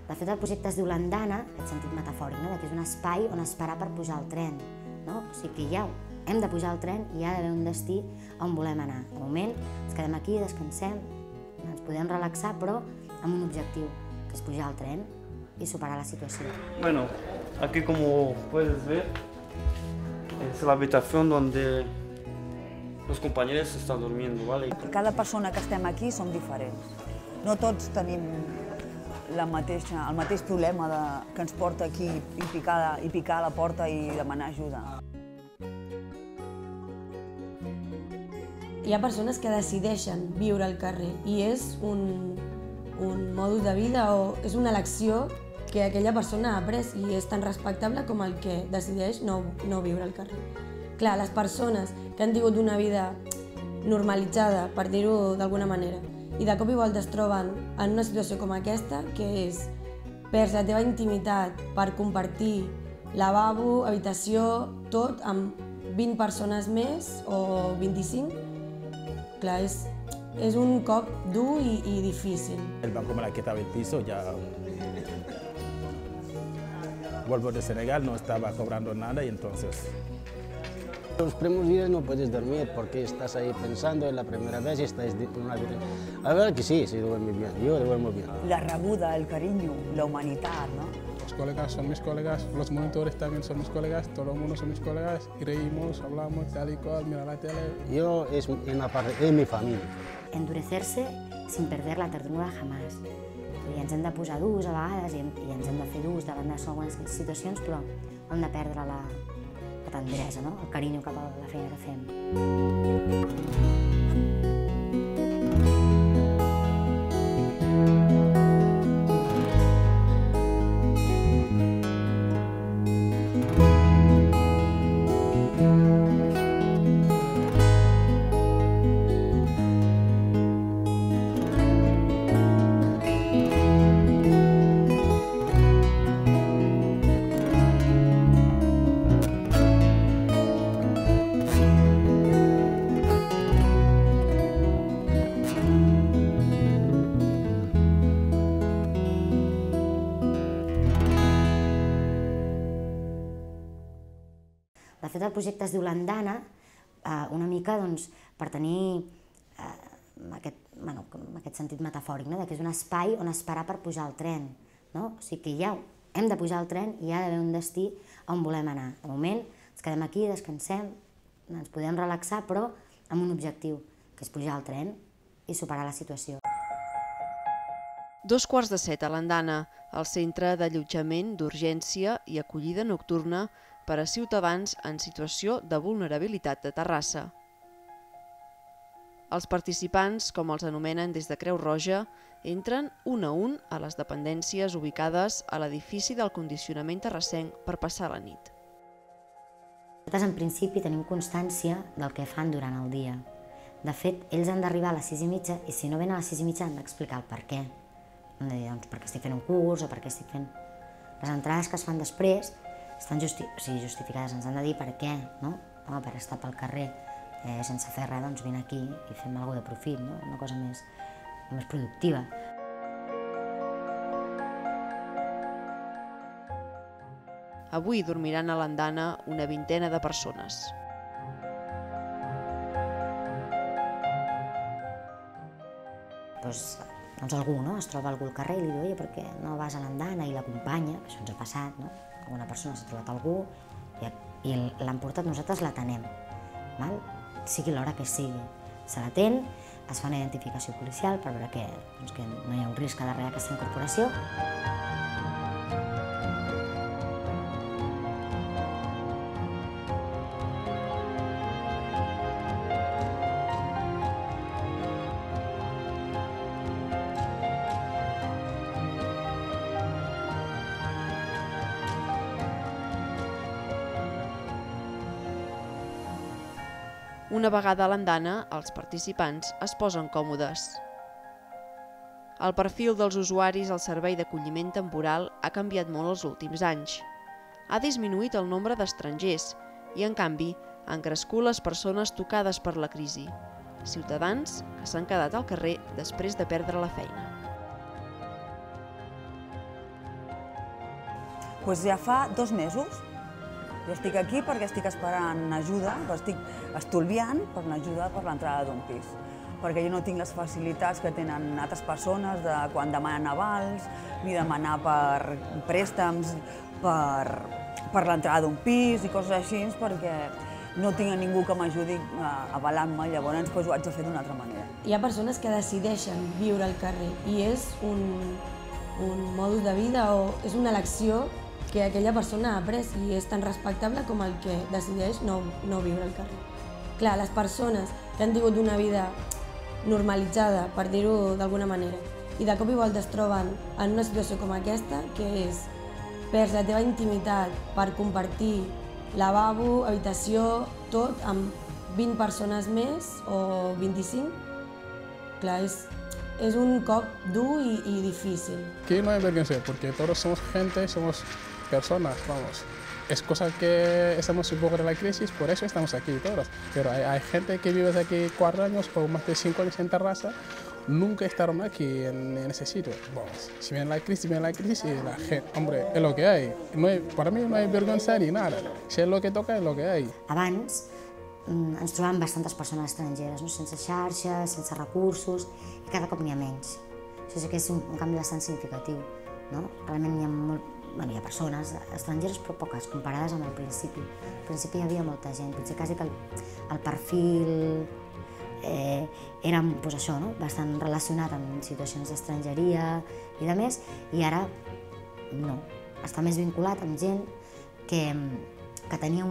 De fet, el projecte es diu l'andana, en aquest sentit metafòric, que és un espai on esperar per pujar al tren. O sigui que ja hem de pujar al tren i hi ha d'haver un destí on volem anar. De moment ens quedem aquí, descansem, ens podem relaxar, però amb un objectiu, que és pujar al tren y superar la situación. Bueno, aquí como puedes ver, es la habitación donde los compañeros están durmiendo, ¿vale? Cada persona que estem aquí som diferents. No tots tenim el mateix problema que ens porta aquí i picar a la porta i demanar ajuda. Hi ha persones que decideixen viure al carrer i és un modus de vida o és una elecció que aquella persona ha pres i és tan respectable com el que decideix no viure al carrer. Clar, les persones que han tingut una vida normalitzada, per dir-ho d'alguna manera, i de cop i volta es troben en una situació com aquesta, que és perds la teva intimitat per compartir lavabo, habitació, tot amb 20 persones més o 25, clar, és un cop dur y difícil. El banco me la quitaba el piso, ya vuelvo de Senegal, no estaba cobrando nada y entonces... Los primeros días no puedes dormir porque estás ahí pensando en la primera vez y estás... A ver que sí duerme bien, yo duermo bien. La rebuda, el cariño, la humanidad, ¿no? Los colegas son mis colegas, los monitores también son mis colegas, todo el mundo son mis colegas y reímos, hablamos, tal y cual, mira la tele. Yo es mi familia. Endurecerse sin perder la ternura jamás. I ens hem de posar durs a vegades i ens hem de fer durs davant d'algunes situacions, però hem de perdre la tendresa, el carinyo cap a la feina que fem. De fet, el projecte es diu l'andana, una mica per tenir aquest sentit metafòric, que és un espai on esperar per pujar al tren. O sigui que ja hem de pujar al tren i hi ha d'haver un destí on volem anar. De moment ens quedem aquí, descansem, ens podem relaxar, però amb un objectiu, que és pujar al tren i superar la situació. 6:45 a l'Andana, el centre d'allotjament d'urgència i acollida nocturna per a ciutadans en situació de vulnerabilitat de Terrassa. Els participants, com els anomenen des de Creu Roja, entren un a un a les dependències ubicades a l'edifici del condicionament terrassenc per passar la nit. Nosaltres, en principi, tenim constància del que fan durant el dia. De fet, ells han d'arribar a les 6:30 i si no venen a les 6:30 han d'explicar el per què. Han de dir, perquè estic fent un curs o perquè estic fent... Les entrades que es fan després estan justificades, ens han de dir per què, no? Home, per estar pel carrer sense fer res, doncs vine aquí i fem alguna cosa de profit, una cosa més productiva. Avui dormiran a l'Andana una vintena de persones. Doncs algú, es troba algú al carrer i li diu, oye, per què no vas a l'andana? I l'acompanya, que això ens ha passat, no? Alguna persona s'ha trobat algú i l'han portat, nosaltres l'atenem, sigui l'hora que sigui. Se l'atén, es fa una identificació policial per veure que no hi ha un risc darrere d'aquesta incorporació. Una vegada a l'andana, els participants es posen còmodes. El perfil dels usuaris al servei d'acolliment temporal ha canviat molt els últims anys. Ha disminuït el nombre d'estrangers i, en canvi, han crescut les persones tocades per la crisi, ciutadans que s'han quedat al carrer després de perdre la feina. Doncs ja fa 2 mesos. Jo estic aquí perquè estic esperant ajuda, estic estolviant per una ajuda per l'entrada d'un pis. Perquè jo no tinc les facilitats que tenen altres persones de quan demanen avals, ni demanar per préstecs, per l'entrada d'un pis i coses així, perquè no tinc a ningú que m'ajudi avalant-me, llavors ho haig de fer d'una altra manera. Hi ha persones que decideixen viure al carrer i és un modus de vida o és una elecció que aquella persona ha pres i és tan respectable com el que decideix no viure al carrer. Clar, les persones que han tingut una vida normalitzada, per dir-ho d'alguna manera, i de cop i volta es troben en una situació com aquesta, que és perds la teva intimitat per compartir lavabo, habitació, tot amb 20 persones més o 25, clar, és un cop dur y difícil. Aquí no hay vergüenza porque todos somos gente, somos personas, vamos. Es cosa que estamos un poco de la crisis, por eso estamos aquí todos. Pero hay gente que vive aquí 4 años o más de 5 años en terraza, nunca estaron aquí en ese sitio. Vamos, si viene la crisis y la gente, hombre, es lo que hay. Para mí no hay vergüenza ni nada. Si es lo que toca, es lo que hay. Abans ens trobàvem bastantes persones estrangeres, sense xarxes, sense recursos, i cada cop n'hi ha menys. Això sí que és un canvi bastant significatiu. Realment hi ha persones estrangeres, però poques, comparades amb el principi. Al principi hi havia molta gent, potser quasi que el perfil era això, bastant relacionat amb situacions d'estrangeria i de més, i ara no. Està més vinculat amb gent que tenia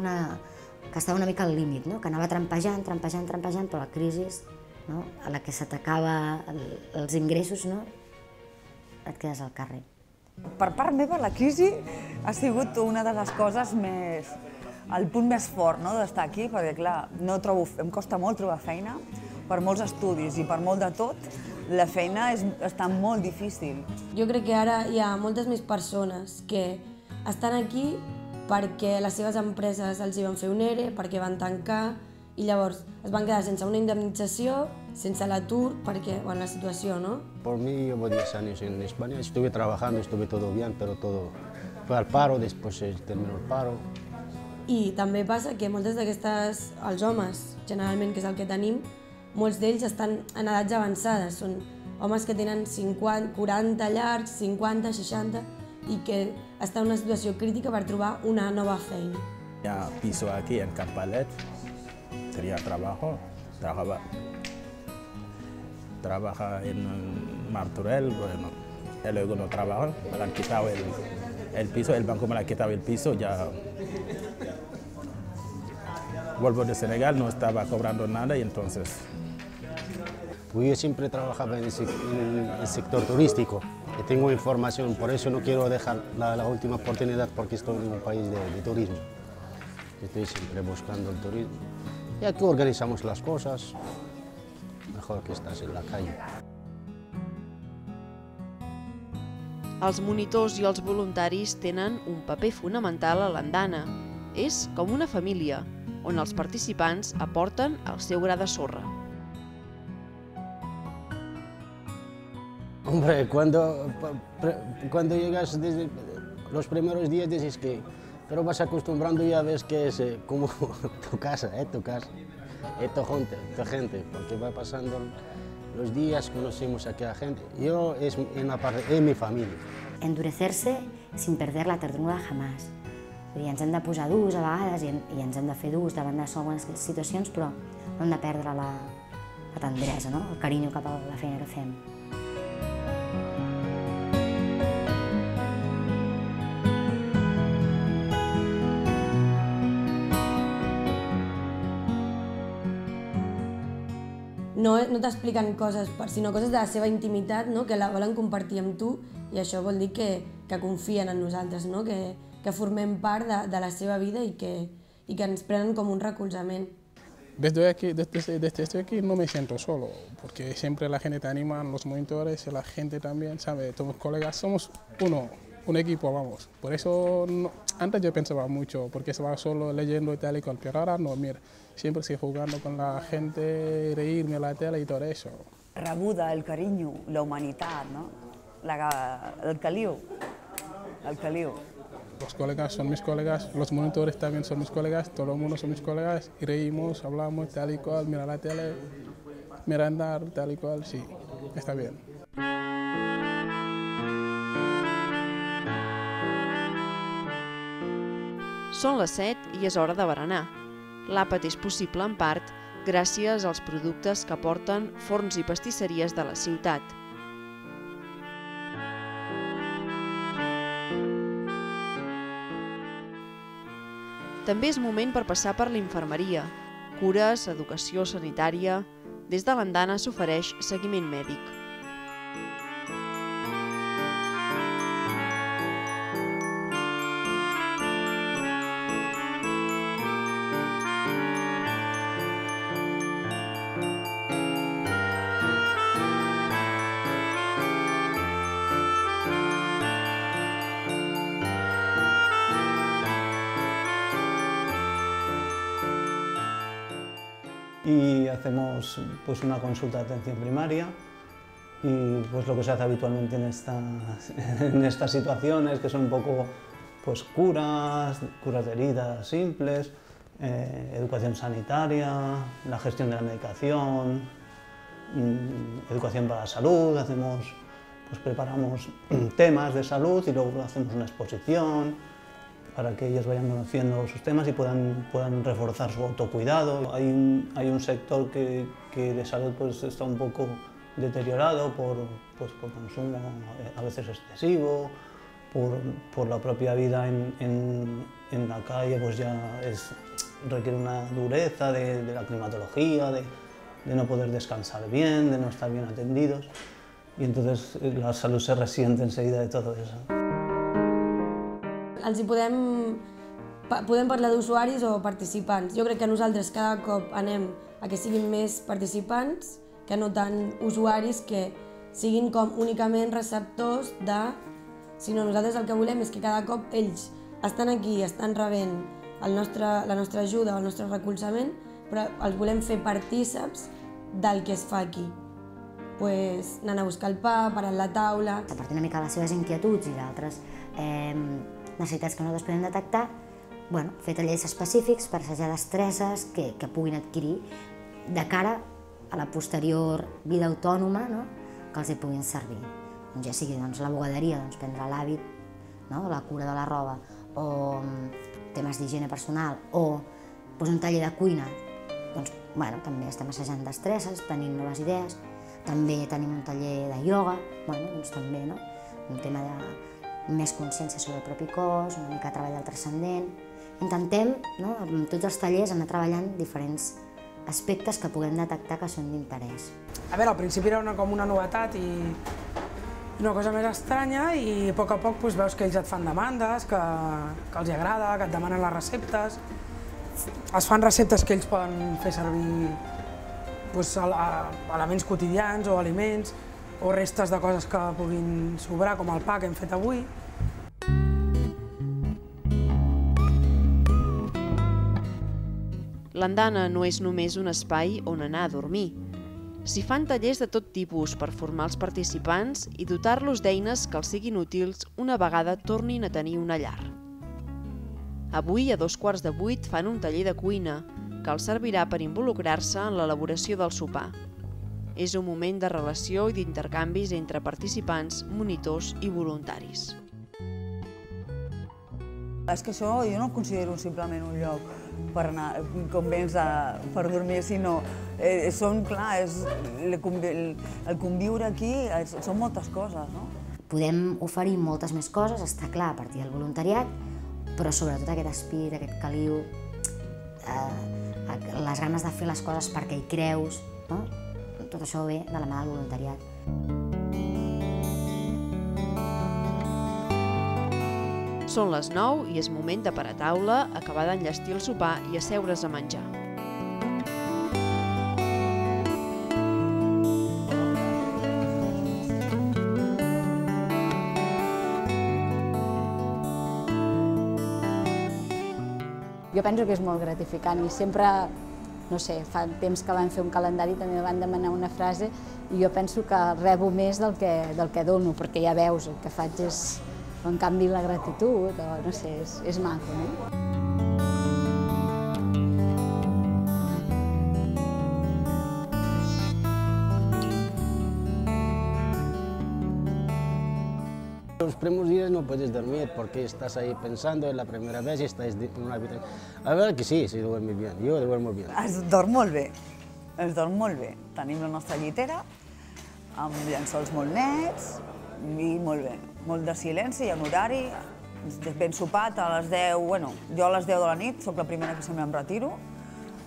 que estava una mica al límit, que anava trampejant, però la crisi, a la que s'atacava els ingressos, et quedes al carrer. Per part meva, la crisi ha sigut una de les coses el punt més fort d'estar aquí, perquè clar, em costa molt trobar feina, per molts estudis i per molt de tot, la feina està molt difícil. Jo crec que ara hi ha moltes més persones que estan aquí perquè les seves empreses els hi van fer un ERE, perquè van tancar, i llavors es van quedar sense una indemnització, sense l'atur, perquè, la situació, ¿no? Por mí llevo 10 años en España, estuve trabajando, estuve todo bien, pero todo fue al paro, después terminó el paro. I també passa que moltes d'aquestes, els homes, generalment, que és el que tenim, molts d'ells estan en edats avançades, són homes que tenen 50, 40 llars, 50, 60, i que està en una situació crítica per trobar una nova feina. Ya piso aquí en Campalet, tenía trabajo, trabaja en Martorell, bueno, y luego no trabajo, me han quitado el piso, el banco me ha quitado el piso, ya vuelvo de Senegal, no estaba cobrando nada y entonces... Pues yo siempre trabajaba en el sector turístico y tengo información, por eso no quiero dejar la última oportunidad porque estoy en un país de turismo. Estoy siempre buscando el turismo. Y aquí organizamos las cosas, mejor que estás en la calle. Els monitors i els voluntaris tenen un paper fonamental a l'andana. És com una família, on els participants aporten el seu gra de sorra. Hombre, cuando llegas desde los primeros días dices que, pero vas acostumbrando y ya ves que es como tu casa, tu gente, porque va pasando los días, conocemos aquí a la gente. Yo es mi familia. Endurecerse sin perder la ternura jamás. Ens hem de posar durs a vegades i ens hem de fer durs davant de algunes situacions, però no hem de perdre la tendresa, el carinyo cap a la feina que fem. No t'expliquen coses, sinó coses de la seva intimitat, que la volen compartir amb tu, i això vol dir que confien en nosaltres, que formem part de la seva vida i que ens prenen com un recolzament. Desde estoy aquí no me siento solo, porque siempre la gente te anima, los monitores, la gente también, ¿sabes? Todos colegas, somos un equipo, vamos. Por eso antes yo pensaba mucho, porque estaba solo leyendo y tal y cual, pero ahora no, mira, siempre estoy jugando con la gente, reírme a la tele y todo eso. Rebuda, el carinyo, la humanitat, no? El caliu. los colegas son mis colegas, los monitores también son mis colegas, todo el mundo son mis colegas, y reímos, hablamos, tal y cual, mira la tele, mira andar, tal y cual, sí, está bien. Són les 7 i és hora de berenar. L'àpat és possible en part gràcies als productes que porten forns i pastisseries de la ciutat. També és moment per passar per l'infermeria, cures, educació sanitària. Des de l'andana s'ofereix seguiment mèdic. Y hacemos pues una consulta de atención primaria y pues lo que se hace habitualmente en estas situaciones, que son un poco pues curas de heridas simples, educación sanitaria, la gestión de la medicación, educación para la salud, preparamos temas de salud y luego hacemos una exposición para que ellos vayan conociendo sus temas y puedan reforzar su autocuidado. Hay un sector que de salud pues está un poco deteriorado por consumo a veces excesivo, por la propia vida en la calle, pues ya requiere una dureza de la climatología, de no poder descansar bien, de no estar bien atendidos, y entonces la salud se resiente enseguida de todo eso. Podem parlar d'usuaris o participants. Jo crec que nosaltres cada cop anem a que siguin més participants que no tant usuaris que siguin com únicament receptors de... Sinó nosaltres el que volem és que cada cop ells estan aquí, estan rebent la nostra ajuda o el nostre recolzament, però els volem fer partíceps del que es fa aquí. Anant a buscar el pa, parar la taula... A partir una mica de les seves inquietuds i d'altres necessitats que nosaltres podem detectar, fer tallers específics per assajar destreses que puguin adquirir de cara a la posterior vida autònoma que els hi puguin servir. Ja sigui la bugaderia, prendre l'hàbit, la cura de la roba, o temes d'higiene personal, o un taller de cuina. També estem assajant destreses, tenim noves idees. També tenim un taller de ioga, també un tema de més consciència sobre el propi cos, una mica de treball del transcendent. Intentem, amb tots els tallers, anar treballant diferents aspectes que puguem detectar que són d'interès. A veure, al principi era com una novetat i una cosa més estranya, i a poc veus que ells et fan demandes, que els agrada, que et demanen les receptes. Es fan receptes que ells poden fer servir elements quotidians o aliments, o restes de coses que puguin sobrar, com el pa que hem fet avui. L'andana no és només un espai on anar a dormir. S'hi fan tallers de tot tipus per formar els participants i dotar-los d'eines que els siguin útils una vegada tornin a tenir una llar. Avui, a 7:15, fan un taller de cuina que els servirà per involucrar-se en l'elaboració del sopar. És un moment de relació i d'intercanvis entre participants, monitors i voluntaris. És que això jo no ho considero simplement un lloc per anar, com vens, per dormir, sinó el conviure aquí són moltes coses, no? Podem oferir moltes més coses, està clar, a partir del voluntariat, però sobretot aquest espírit, aquest caliu, les ganes de fer les coses perquè hi creus, tot això ve de la mà del voluntariat. Són les 9 i és moment de parar a taula, acabar d'enllestir el sopar i asseure's a menjar. Jo penso que és molt gratificant i sempre, no sé, fa temps que vam fer un calendari, també van demanar una frase i jo penso que rebo més del que dono, perquè ja veus, el que faig és Però en canvi la gratitud, o no sé, és maco, no? Los primeros días no puedes dormir porque estás ahí pensando, es la primera vez y estás en una habitación. A ver que sí, duerme bien, jo duermo bien. Es dorm molt bé, es dorm molt bé. Tenim la nostra llitera, amb llençols molt nets i molt bé. Molt de silenci, hi ha un horari, ben sopat a les 10, bueno, jo a les 10 de la nit soc la primera que sempre em retiro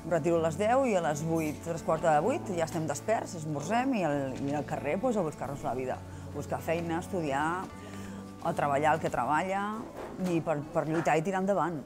a les 10 i a les 8, 7:45 ja estem desperts, esmorzem i al carrer a buscar-nos la vida, buscar feina, estudiar, a treballar el que treballa i per lluitar i tirar endavant.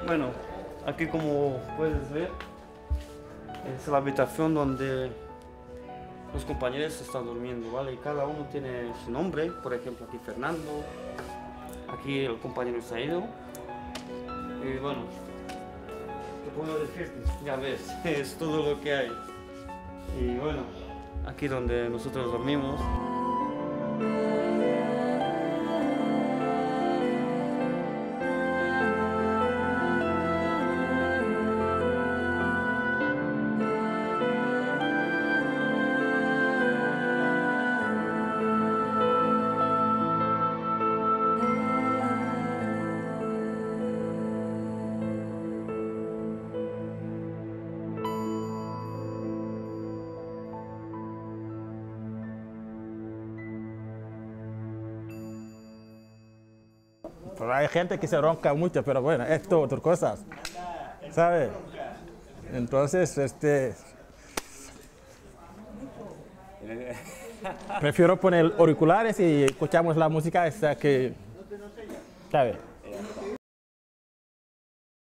Bueno, aquí como puedes ver, es la habitación donde los compañeros están durmiendo, ¿vale? Y cada uno tiene su nombre, por ejemplo aquí Fernando, aquí el compañero se ha ido. Y bueno, ¿qué puedo decirte? Ya ves, es todo lo que hay. Y bueno, aquí donde nosotros dormimos. Pero hay gente que se ronca mucho, pero bueno, esto, otras cosas, ¿sabes? Entonces, prefiero poner auriculares y escuchamos la música esa que, ¿sabes?